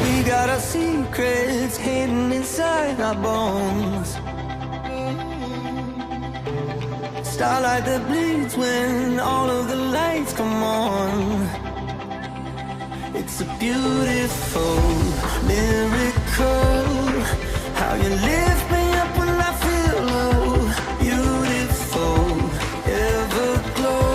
We got our secrets hidden inside our bones. Starlight that bleeds when all of the lights come on. It's a beautiful miracle how you lift me up when I feel low. Beautiful everglow.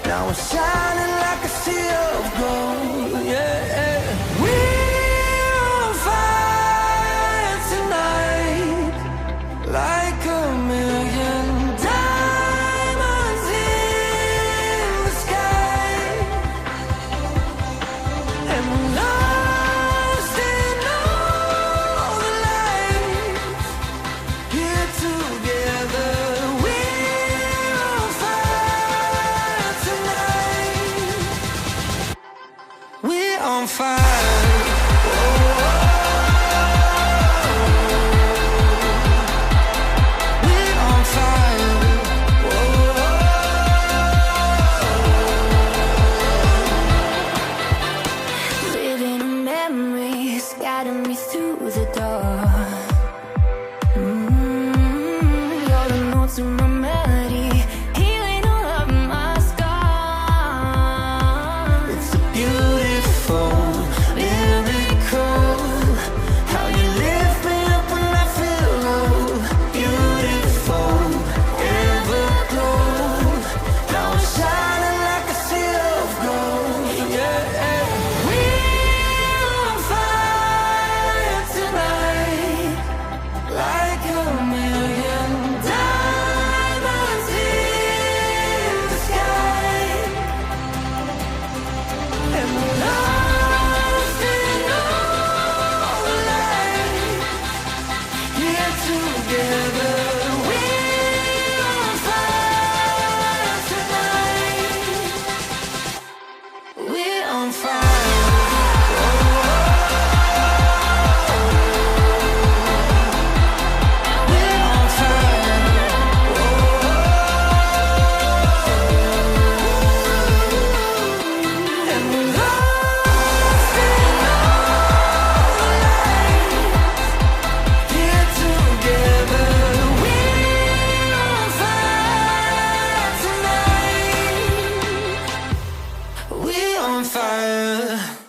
Now we're shining like a sea of gold. Yeah, we're on fire tonight, like a million diamonds in the sky. And we're lost in all the lights, here together. We're on fire tonight. We're on fire. We're on fire. Living in memories, guiding me through the dark. You're the notes in my melody, healing all of my scars. It's a beautiful miracle how you lift me up when I feel low. Beautiful everglow. Now I'm shining like a sea of gold. Yeah, we're on fire tonight, like a million diamonds in the sky. And we're lost in all the lights, here together. We're on fire tonight. We're on fire. We're on fire. And we're lost in all the lights, here together. We're on fire tonight. We're on fire.